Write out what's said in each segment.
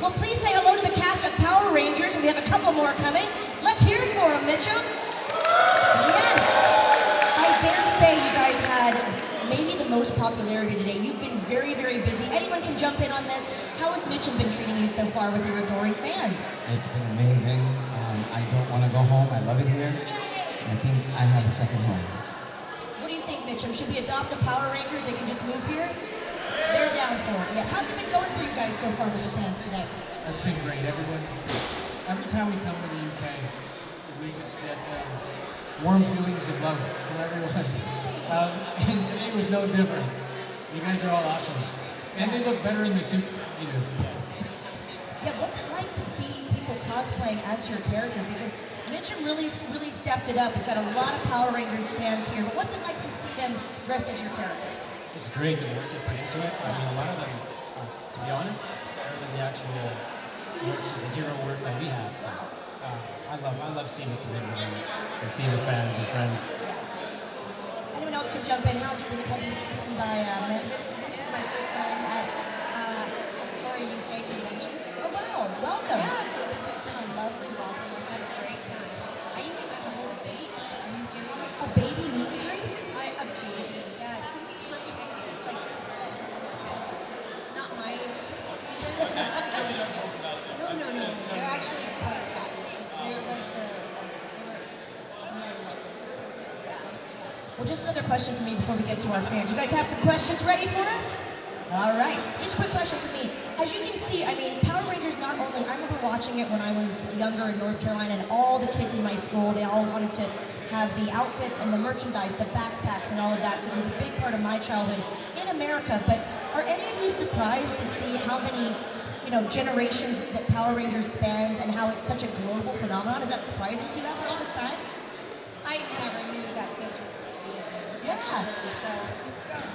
Well, please say hello to the cast of Power Rangers. We have a couple more coming. Let's hear it for them, Mitcham. Yes. I dare say you guys had maybe the most popularity today. You've been very, very busy. Anyone can jump in on this. How has Mitcham been treating you so far with your adoring fans? It's been amazing. I don't want to go home. I love it here. And I think I have a second home. What do you think, Mitcham? Should we adopt the Power Rangers? They can just move here? They're down for it. Yeah. How's it been going for you guys so far with the fans today? It's been great. Every time we come to the UK, we just get warm feelings of love from everyone. And today was no different. You guys are all awesome. And they look better in the suits than you do. Yeah, what's it like to see people cosplaying as your characters? Because Mitcham really stepped it up. We've got a lot of Power Rangers fans here, but what's it like to see them dressed as your characters? It's great the work they put into it. I mean, a lot of them, to be honest, better than the actual work, the hero work that we have. So, I love seeing the commitment and seeing the fans and friends. Anyone else can jump in. How's your been treated by men? This is my first time at for a UK convention. Oh wow, welcome. Yeah, so this has been a lovely welcome. We've had a great time. I even got to hold a baby. Are you kidding me? A baby meet and greet? A baby, yeah. Teeny tiny. It's like not my season. No. They're actually quite fabulous. They're like Well, just another question for me before we get to our fans. You guys have some questions ready for us? All right. Just a quick question for me. As you can see, I mean, Power Rangers not only, I remember watching it when I was younger in North Carolina, and all the kids in my school, they all wanted to have the outfits and the merchandise, the backpacks and all of that, so it was a big part of my childhood in America. But are any of you surprised to see how many, generations that Power Rangers spans and how it's such a global phenomenon? Is that surprising to you after all this time? I never knew that this was going to be a thing, Yeah. actually. So,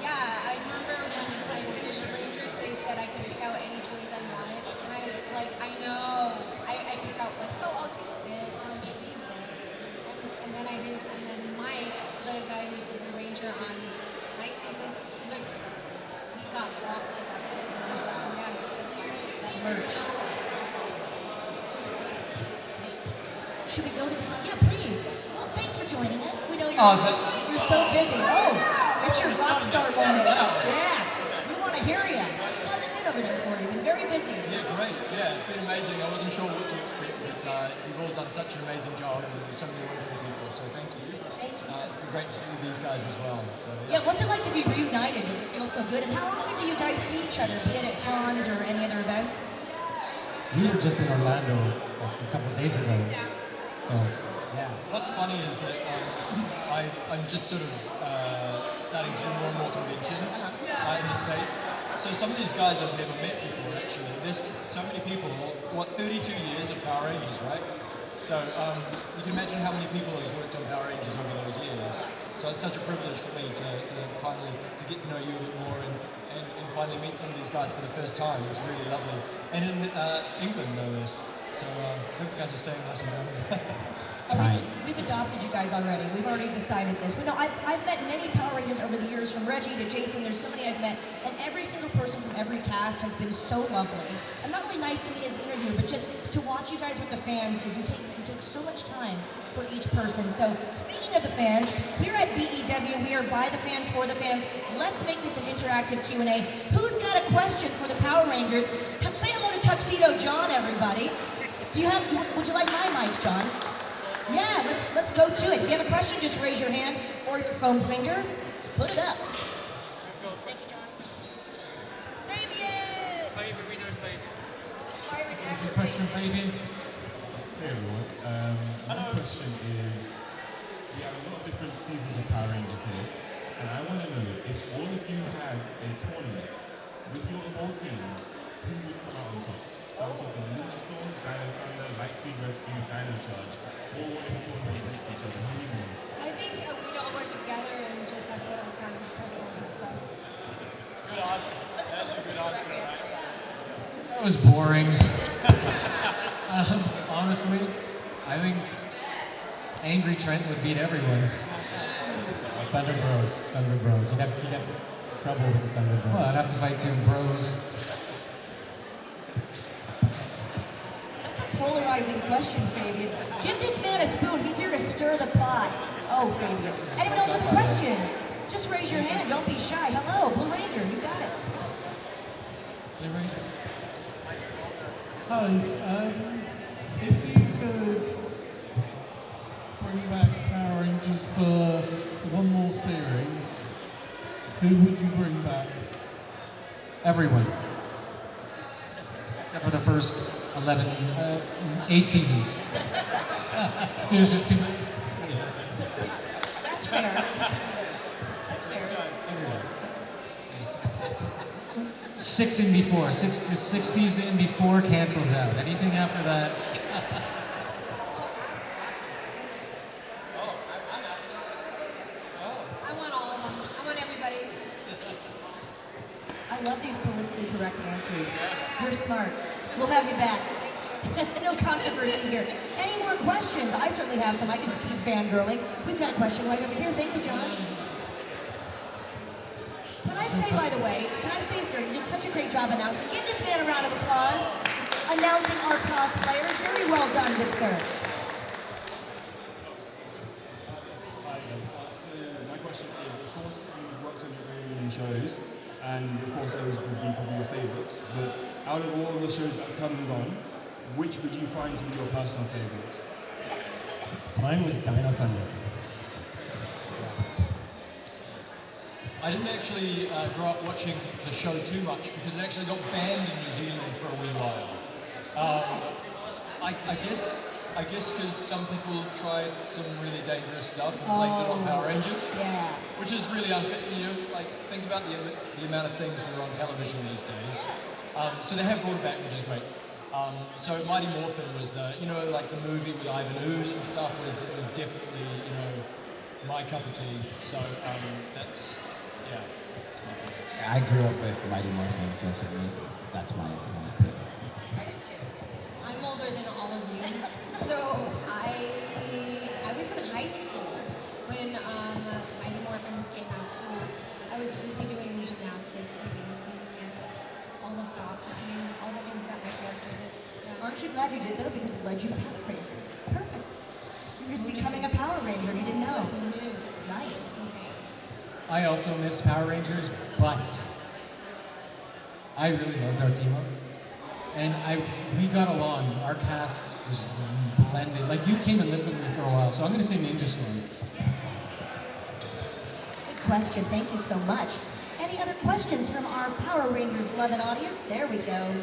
yeah, I remember when I finished Rangers, they said I could pick out any toys I wanted. And I know. I pick out, I'll take this and maybe this. And then I didn't. And then Mike, the guy who's the Blue Ranger on my season, was like, we got boxes of it. Merch. Should we go to the... Yeah, please. Well, thanks for joining us. We know you're so busy. Oh, it's your rock star moment. Yeah, we want to hear you. How's it been over there for you? Been very busy. Yeah, great. Yeah, it's been amazing. I wasn't sure what to expect, but you've all done such an amazing job and so many wonderful people, so thank you. It's been great to see these guys as well. So, Yeah, what's it like to be reunited? Does it feel so good? And how often do you guys see each other, be it at cons or any other events? We were just in Orlando a couple of days ago. So, yeah. What's funny is that I'm just sort of starting to do more and more conventions in the States. So some of these guys I've never met before, actually. There's so many people, 32 years of Power Rangers, right? So you can imagine how many people have worked on Power Rangers over those years. So it's such a privilege for me to finally get to know you a bit more and finally meet some of these guys for the first time. It's really lovely. And in England, no less. So I hope you guys are staying nice and warm. We've adopted you guys already. We've already decided this. We know I've met many Power Rangers over the years, from Reggie to Jason. There's so many I've met, and every single person from every cast has been so lovely. And not only nice to me as the interviewer, but just to watch you guys with the fans, is you take so much time for each person. So speaking of the fans, here at BEW, we are by the fans, for the fans. Let's make this an interactive Q&A. Who's got a question for the Power Rangers? Say hello to Tuxedo John, everybody. Would you like my mic, John? Yeah, let's go to it. If you have a question, just raise your hand or your foam finger. Put it up. Thank you, John. Fabian! Fabian, we know Fabian. Aspiring actor. Question, Fabian? Hey everyone, my question is, we have a lot of different seasons of Power Rangers here, and I want to know, if all of you had a tournament with your whole teams, who would come out on top? So I'm talking Ninja Storm, Dino Thunder, Lightspeed Rescue, Dino Charge, all wanting to tournament against each other. Who do you want? I think we'd all work together and just have a good old time personally. So. Good answer. That's a good answer, right? That was boring. Honestly, I think Angry Trent would beat everyone. Thunder Bros. You'd have trouble with the Thunder Bros. Well, I'd have to fight two bros. polarizing question, Fabian. Give this man a spoon. He's here to stir the pot. Oh, Fabian. Anyone else with a question? Just raise your hand. Don't be shy. Hello, Blue Ranger. You got it. Blue Ranger. Hi. If you could bring back Power Rangers for one more series, who would you bring back? Everyone. Except for the first 8 seasons. There's just too many. That's fair. That's fair. 6 in before. The 6th season in before cancels out. Anything after that. I want all of them. I want everybody. I love these politically correct answers. You're smart. We'll have you back. No controversy here. Any more questions? I certainly have some. I can keep fangirling. We've got a question right over here. Thank you, John. Can I say, by the way, sir, you did such a great job announcing. Give this man a round of applause. Announcing our cosplayers. Very well done, good sir. Hi, so my question is, of course, you've worked on your own shows, and of course those would be probably your favourites, but out of all the shows that have come and gone, which would you find to be your personal favourites? Mine was Dino Thunder. I didn't actually grow up watching the show too much because it actually got banned in New Zealand for a wee while. I guess because some people tried some really dangerous stuff and blamed it on Power Rangers, Yeah. which is really unfair. You know, like think about the amount of things that are on television these days. So they have brought it back, which is great. So Mighty Morphin was like the movie with Ivan Ooze and stuff was definitely, my cup of tea. So that's my favorite. I grew up with Mighty Morphin, so for me, that's my pick. I'm older than all of you, so I was in high school when Mighty Morphins came out. So I was busy doing gymnastics and dancing and all the all the things that my character did. Yeah. Aren't you glad you did though? Because it led you to Power Rangers. Perfect. You're just becoming a Power Ranger. You didn't know. Nice. It's insane. I also miss Power Rangers, but I really loved our team up. And we got along. Our casts just blended. Like you came and lived with me for a while, so I'm gonna say Ninja Storm. Good question. Thank you so much. Any other questions from our Power Rangers loving audience? There we go.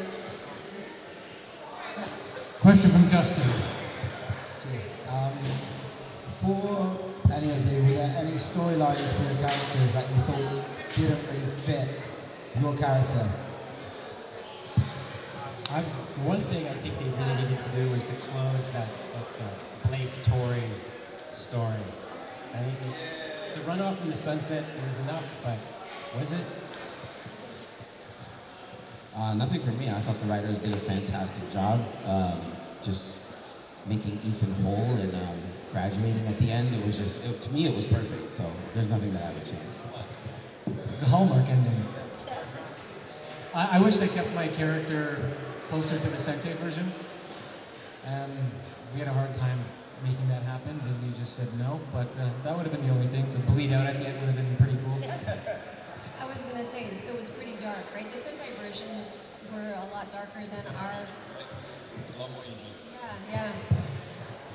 Question from Justin. For any of you, were there any storylines for your characters that you thought didn't really fit your character? One thing I think they really needed to do was to close that Blake Tory story. I mean, the runoff from the sunset was enough, but was it? Nothing for me. I thought the writers did a fantastic job, just making Ethan whole and graduating at the end. It was just, to me, it was perfect. So there's nothing that I would change. It's the Hallmark ending. I wish they kept my character closer to the Sentai version. We had a hard time making that happen. Disney just said no, but that would have been the only thing. To bleed out at the end would have been pretty cool. I was gonna say it was pretty dark, right? The Sentai versions were a lot darker than our. A lot more edgy. Yeah.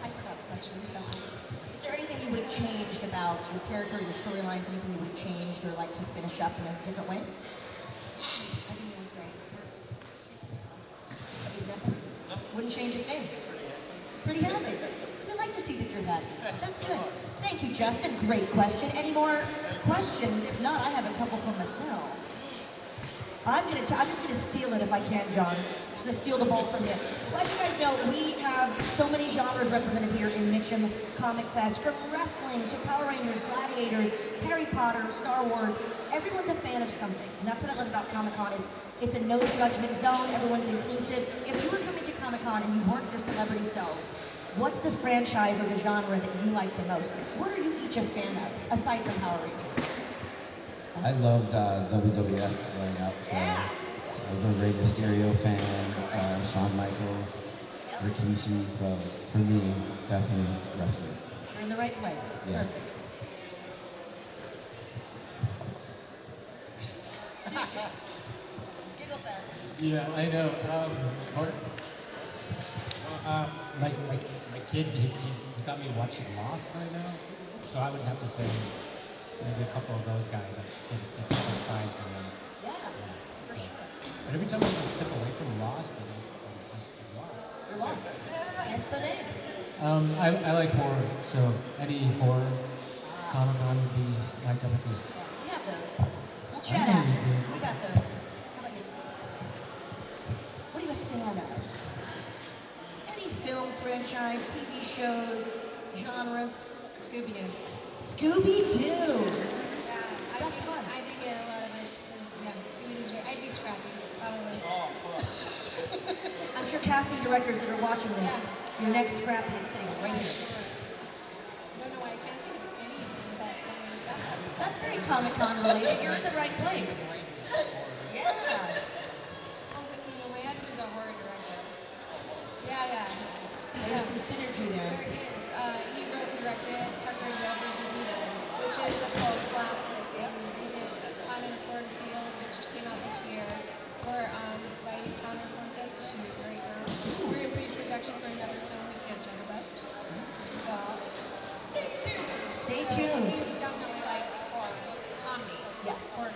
I forgot the question. So. Is there anything you would have changed about your character, your storylines, anything you would have changed or like to finish up in a different way? I think it was great. Nothing? Wouldn't change a thing. Pretty happy. I'd like to see that you're happy. That's good. Thank you, Justin. Great question. Any more questions? If not, I have a couple for myself. I'm just gonna steal it if I can, John. I'm just gonna steal the ball from you. Well, as you guys know, we have so many genres represented here in Mitcham Comic Fest, from wrestling to Power Rangers, Gladiators, Harry Potter, Star Wars. Everyone's a fan of something, and that's what I love about Comic-Con is it's a no judgment zone. Everyone's inclusive. If you were coming to Comic-Con and you weren't your celebrity selves, what's the franchise or the genre that you like the most? What are you each a fan of, aside from Power Rangers? I loved WWF growing up, so Yeah. I was a Rey Mysterio fan, Shawn Michaels. Yep. Rikishi. So for me, definitely wrestling. You're in the right place. Yes. Perfect. Giggle fest. Yeah, I know. My kid, he got me watching Lost right now, so I would have to say maybe a couple of those guys. It's on the side for them. Yeah, for sure. But every time I step away from Lost, I'm lost. You're lost. Hence the name. I like horror, so any horror Comic Con would be my cup of tea. We have those. We'll chat I know you after. do. We got those. How about you? What are you a fan of? Any film franchise, TV shows, genres? Scooby-Doo. Scooby-Doo. Yeah, That's fun. I think a lot of it is, yeah, Scooby-Doo's great. I'd be Scrappy, probably. I'm sure casting directors that are watching this, your next Scrappy is sitting right here. No, I can't think of anything, but That's very Comic-Con related. You're in the right place. Yeah. Oh, but, my husband's a horror director. Yeah. There's some synergy there. There is. He wrote and directed Tucker and Dale versus Evil, which is a cult classic. And we did Clown in a Cornfield, which came out this year. We're writing Clown in a Cornfield 2 right now. We're in pre-production for another film we can't talk about. But stay tuned. Stay So tuned. We definitely like horror, comedy. Yes. Horror.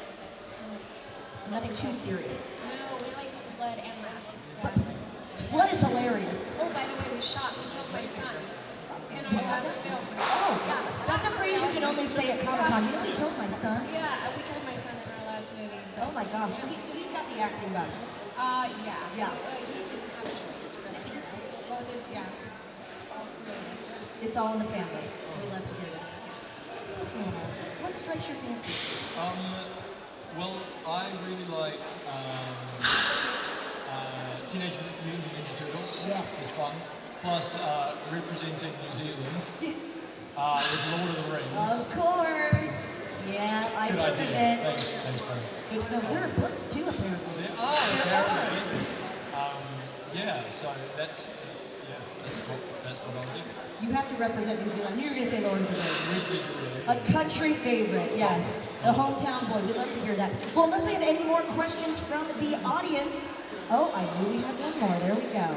So nothing too serious. No, we like blood and laughs. Blood is hilarious. Oh, by the way, we killed my son in our last film. Oh, Yeah. that's a phrase you can only say at Comic-Con. You know we killed my son? Yeah, we killed my son in our last movie. So. Oh my gosh. So he's got the acting bug. Yeah. Yeah. He didn't have a choice, really. Well, it's all creative. It's all in the family. We love to hear that. What are you a fan of? What strikes your fancy? Well, I really like Teenage Mutant Ninja Turtles. Yes. It's fun. Plus, representing New Zealand with Lord of the Rings. Of course. Yeah, I Good heard idea. of it. Thanks, bro. Good film. There are books too, apparently. There are, apparently. So that's what I'll do. You have to represent New Zealand. You were going to say Lord of the Rings. Residually. A country favorite, yes. The hometown boy. We'd love to hear that. Well, unless we have any more questions from the audience. Oh, I knew we had one more. There we go.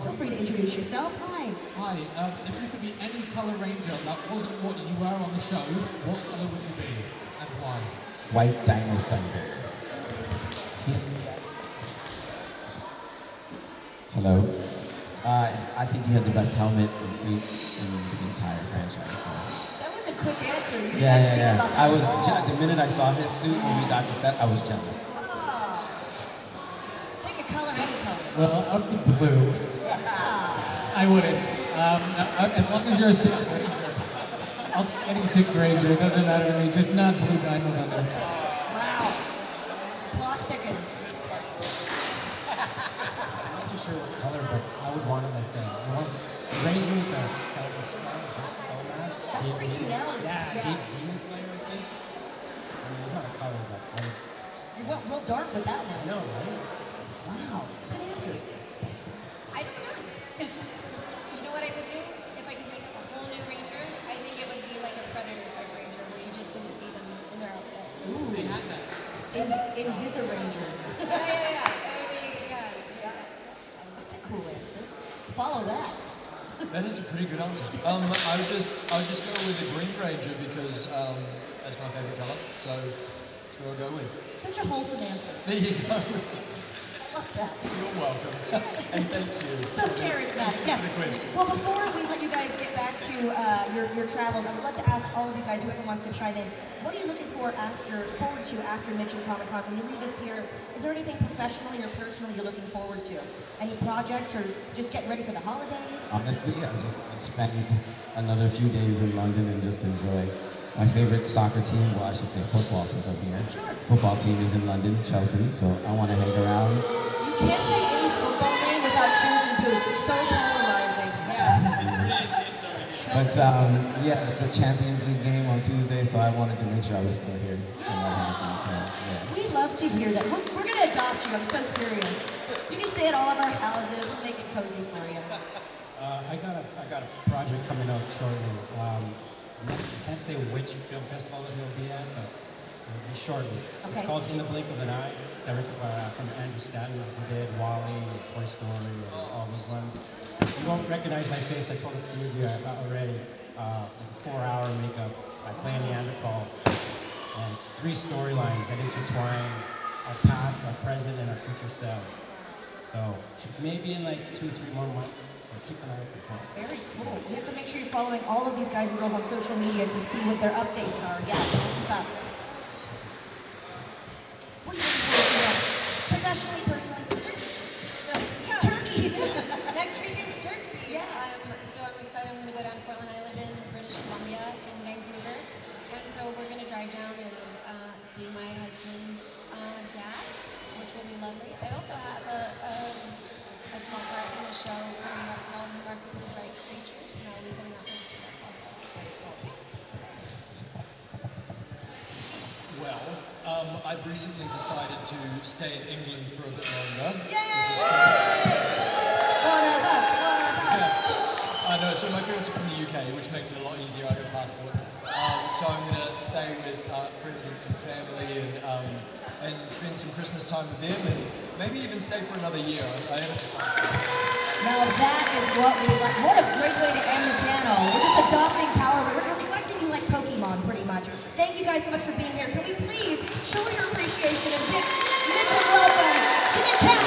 Feel free to introduce yourself. Hi. Hi, if you could be any colour ranger that wasn't what you were on the show, what colour would you be and why? White Dino Thunder. Hello. I think he had the best helmet and suit in the entire franchise. So. That was a quick answer. You didn't Yeah. think about that I at was all. the minute I saw his suit when we got to set, I was jealous. Ah. Pick a color, any color. Well, I'd be blue. I wouldn't. As long as you're a sixth ranger, I'll take any sixth ranger. It doesn't matter to me. Just not blue dino thunder. Wow. Plot thickens. I'm not too sure what color, but I would want it like that. I want the ranger with the skull mask. That freaked me out. Yeah, Demon Slayer, I think. I mean, it's not a color, but I would. You went real dark with that one. I know, right? Wow. Good answers. I don't know. It just, you know what I would do? If I could make up a whole new ranger, I think it would be like a predator type ranger where you just couldn't see them in their outfit. Ooh. They had that. Invisiranger. Yeah. I mean, yeah. That's a cool answer. Follow that. That is a pretty good answer. I would just go with the Green Ranger because that's my favourite colour. So that's what I'll go with. Such a wholesome answer. There you go. I love that. You're welcome. And thank you. So charismatic. Yes. For the question. Well, before we let you guys get back to your travels, I would love to ask all of you guys, whoever wants to chime in, what are you looking forward to after Mitcham Comic Con? When you leave us here, is there anything professionally or personally you're looking forward to? Any projects or just getting ready for the holidays? Honestly, I just spend another few days in London and just enjoy my favorite soccer team. Well, I should say football since I'm here. Sure. Football team is in London, Chelsea, so I want to hang around. You can't say any football name without shoes and boots. It's so polarizing. But it's a Champions League game on Tuesday, so I wanted to make sure I was still here when that happened. So, yeah. We love to hear that. We're going to adopt you. I'm so serious. You can stay at all of our houses. We'll make it cozy for you. I got a project coming out shortly. I can't say which film festival it will be at, but it'll be shortly. Okay. It's called In the Blink of an Eye, directed from Andrew Stanton, who did Wall-E, Toy Story, and all those ones. You won't recognize my face. I told a few of you already. Like 4-hour makeup. I play a Neanderthal, and it's 3 storylines that intertwine our past, our present, and our future selves. So maybe in like 2-3 more months. So keep an eye out for it. Very cool. We have to make sure you're following all of these guys and girls on social media to see what their updates are. Yes, keep up. What are you looking forward to next? Professionally, personally? Turkey! Next week is Turkey. Yeah. So I'm excited. I'm going to go down to Portland. I live in British Columbia in Vancouver. And so we're going to drive down and see my husband's dad, which will be lovely. I also have a small part in a show coming up called Remarkably Bright Creatures, and I'll be coming out and see that also. Well, I've recently decided to stay in England for a bit longer, Yay! which is great. One of us. I know, so my parents are from the UK, which makes it a lot easier. I got a passport. So I'm going to stay with friends and family and spend some Christmas time with them and maybe even stay for another year. I haven't decided. Now that is what we like. What a great way to end the panel. We're just adopting power. We're collecting you like Pokemon, pretty much. Thank you guys so much for being here. Can we please show your appreciation and big Mitcham welcome to the cast?